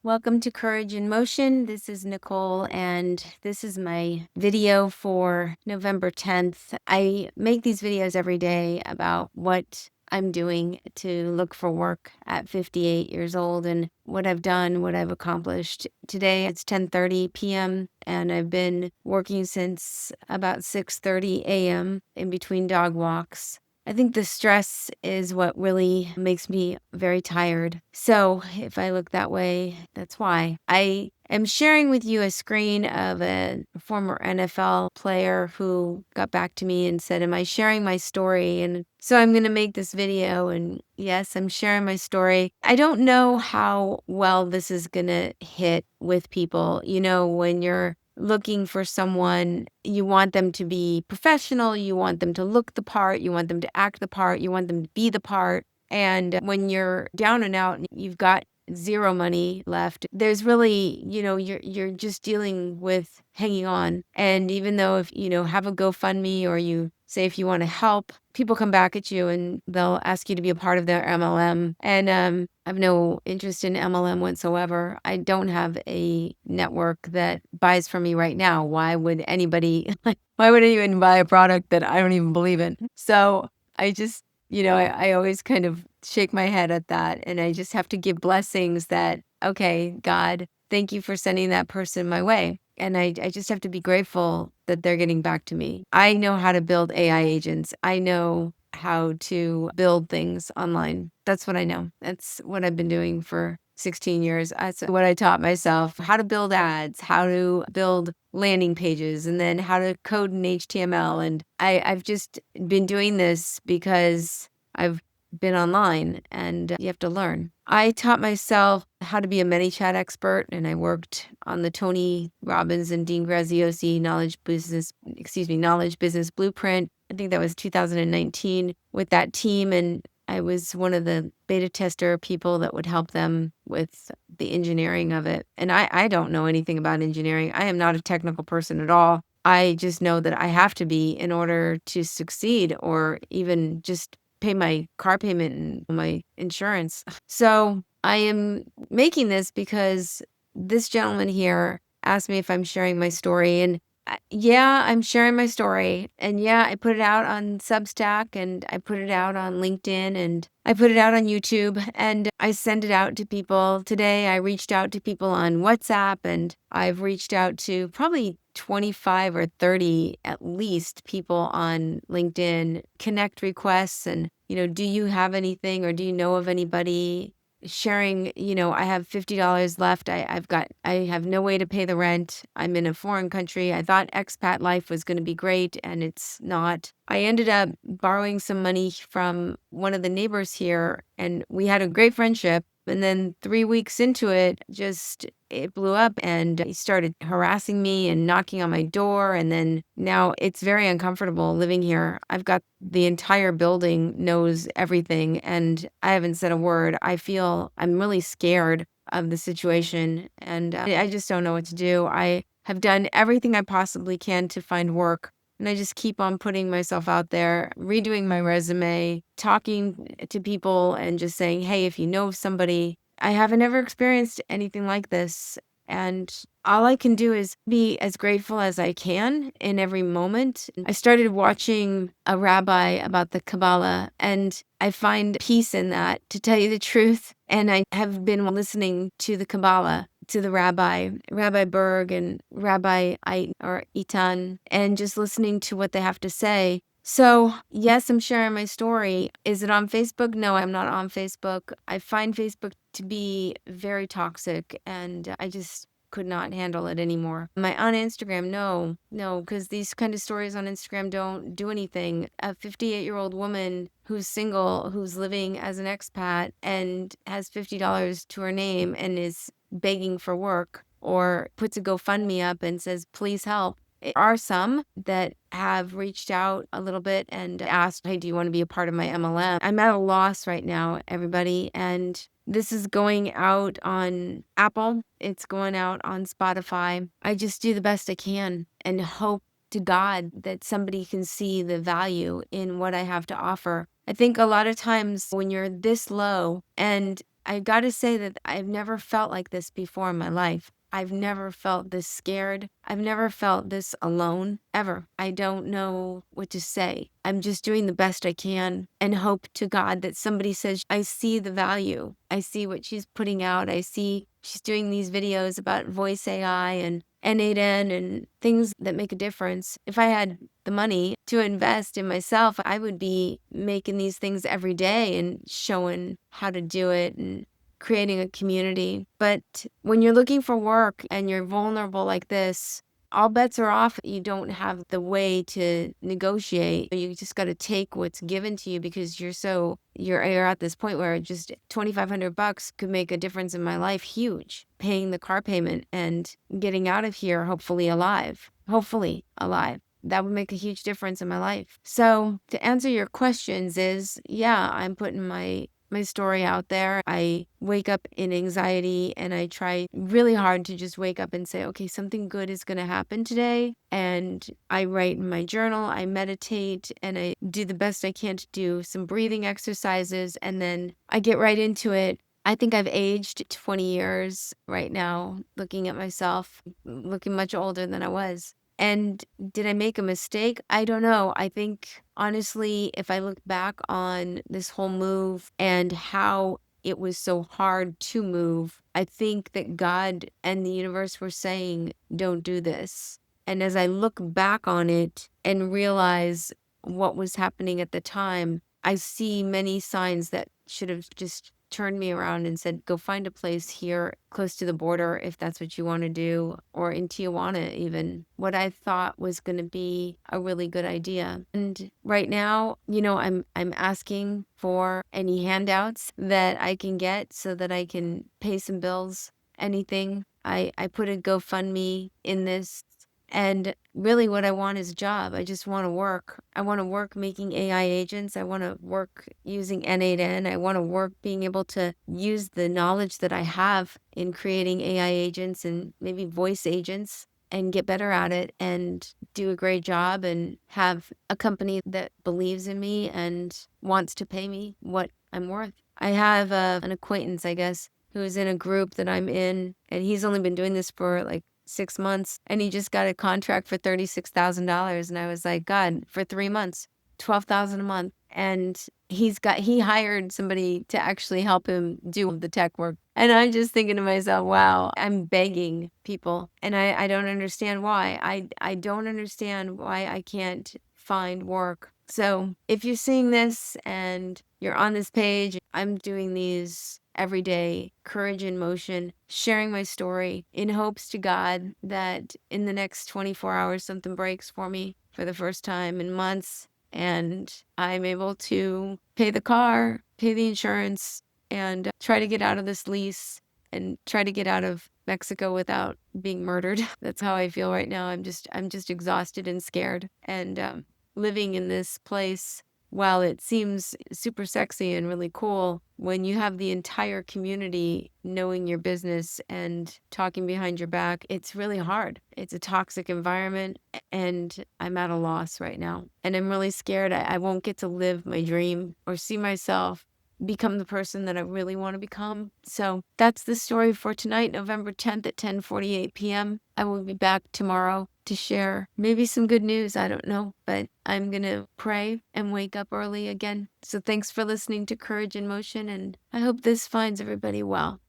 Welcome to Courage in Motion. This is Nicole, and this is my video for November 10th. I make these videos every day about what I'm doing to look for work at 58 years old and what I've done, what I've accomplished. Today it's 10:30 p.m. and I've been working since about 6:30 a.m. in between dog walks. I think the stress is what really makes me very tired. So if I look that way, that's why. I am sharing with you a screen of a former NFL player who got back to me and said, am I sharing my story? And so I'm going to make this video. And yes, I'm sharing my story. I don't know how well this is going to hit with people. You know, when you're looking for someone, you want them to be professional, you want them to look the part, you want them to act the part, you want them to be the part. And when you're down and out and you've got zero money left, there's really, you're just dealing with hanging on. And even though if have a GoFundMe, or you say if you want to help, people come back at you and they'll ask you to be a part of their MLM. And I have no interest in MLM whatsoever. I don't have a network that buys from me right now. Why would anybody why would anyone buy a product that I don't even believe in? So I just, I always kind of shake my head at that. And I just have to give blessings that, okay, God, thank you for sending that person my way. And I just have to be grateful that they're getting back to me. I know how to build AI agents. I know how to build things online. That's what I know. That's what I've been doing for 16 years. That's what I taught myself, how to build ads, how to build landing pages, and then how to code in HTML. And I've just been doing this because I've been online and you have to learn. I taught myself how to be a ManyChat expert, and I worked on the Tony Robbins and Dean Graziosi Knowledge Business Blueprint. I think that was 2019 with that team, and I was one of the beta tester people that would help them with the engineering of it. And I don't know anything about engineering. I am not a technical person at all. I just know that I have to be in order to succeed, or even just pay my car payment and my insurance. So I am making this because this gentleman here asked me if I'm sharing my story. And yeah, I'm sharing my story. And yeah, I put it out on Substack, and I put it out on LinkedIn, and I put it out on YouTube, and I send it out to people. Today, I reached out to people on WhatsApp, and I've reached out to probably 25 or 30 at least people on LinkedIn, connect requests. And, do you have anything, or do you know of anybody sharing? I have $50 left. I have no way to pay the rent. I'm in a foreign country. I thought expat life was going to be great, and it's not. I ended up borrowing some money from one of the neighbors here, and we had a great friendship. And then 3 weeks into it, it blew up, and he started harassing me and knocking on my door. And then now it's very uncomfortable living here. I've got the entire building knows everything, and I haven't said a word. I'm really scared of the situation, and I just don't know what to do. I have done everything I possibly can to find work. And I just keep on putting myself out there, redoing my resume, talking to people, and just saying, hey, if you know of somebody, I haven't ever experienced anything like this. And all I can do is be as grateful as I can in every moment. I started watching a rabbi about the Kabbalah, and I find peace in that, to tell you the truth. And I have been listening to the Kabbalah, to the Rabbi Berg and Rabbi Itan, and just listening to what they have to say. So, yes, I'm sharing my story. Is it on Facebook? No, I'm not on Facebook. I find Facebook to be very toxic, and I just could not handle it anymore. Am I on Instagram? No, because these kind of stories on Instagram don't do anything. A 58-year-old woman who's single, who's living as an expat and has $50 to her name and is begging for work, or puts a GoFundMe up and says, please help. There are some that have reached out a little bit and asked, hey, do you want to be a part of my MLM? I'm at a loss right now, everybody. And this is going out on Apple. It's going out on Spotify. I just do the best I can and hope to God that somebody can see the value in what I have to offer. I think a lot of times when you're this low, and I got to say that I've never felt like this before in my life. I've never felt this scared. I've never felt this alone ever. I don't know what to say. I'm just doing the best I can and hope to God that somebody says, I see the value. I see what she's putting out. I see she's doing these videos about voice AI and N8N and things that make a difference. If I had the money to invest in myself, I would be making these things every day and showing how to do it and creating a community. But when you're looking for work and you're vulnerable like this, all bets are off. You don't have the way to negotiate. You just got to take what's given to you because you're at this point where just $2,500 could make a difference in my life. Huge. Paying the car payment and getting out of here, hopefully alive. Hopefully alive. That would make a huge difference in my life. So to answer your questions is, yeah, I'm putting my story out there. I wake up in anxiety and I try really hard to just wake up and say, okay, something good is going to happen today. And I write in my journal, I meditate, and I do the best I can to do some breathing exercises. And then I get right into it. I think I've aged 20 years right now, looking at myself, looking much older than I was. And did I make a mistake? I don't know. I think, honestly, if I look back on this whole move and how it was so hard to move, I think that God and the universe were saying, don't do this. And as I look back on it and realize what was happening at the time, I see many signs that should have just turned me around and said, go find a place here close to the border if that's what you want to do, or in Tijuana even. What I thought was going to be a really good idea. And right now, I'm asking for any handouts that I can get so that I can pay some bills, anything. I put a GoFundMe in this. And really what I want is a job. I just want to work. I want to work making AI agents. I want to work using N8N. I want to work being able to use the knowledge that I have in creating AI agents and maybe voice agents and get better at it and do a great job and have a company that believes in me and wants to pay me what I'm worth. I have an acquaintance, I guess, who is in a group that I'm in, and he's only been doing this for like 6 months, and he just got a contract for $36,000. And I was like, God, for 3 months, $12,000 a month. And he hired somebody to actually help him do the tech work. And I'm just thinking to myself, wow, I'm begging people. And I don't understand why. I don't understand why I can't find work. So if you're seeing this and you're on this page, I'm doing these every day, courage in motion, sharing my story in hopes to God that in the next 24 hours, something breaks for me for the first time in months. And I'm able to pay the car, pay the insurance, and try to get out of this lease and try to get out of Mexico without being murdered. That's how I feel right now. I'm just exhausted and scared. And living in this place, while it seems super sexy and really cool, when you have the entire community knowing your business and talking behind your back, it's really hard. It's a toxic environment, and I'm at a loss right now. And I'm really scared I won't get to live my dream or see myself become the person that I really want to become. So that's the story for tonight, November 10th at 10:48 p.m. I will be back tomorrow to share maybe some good news. I don't know, but I'm going to pray and wake up early again. So thanks for listening to Courage in Motion, and I hope this finds everybody well.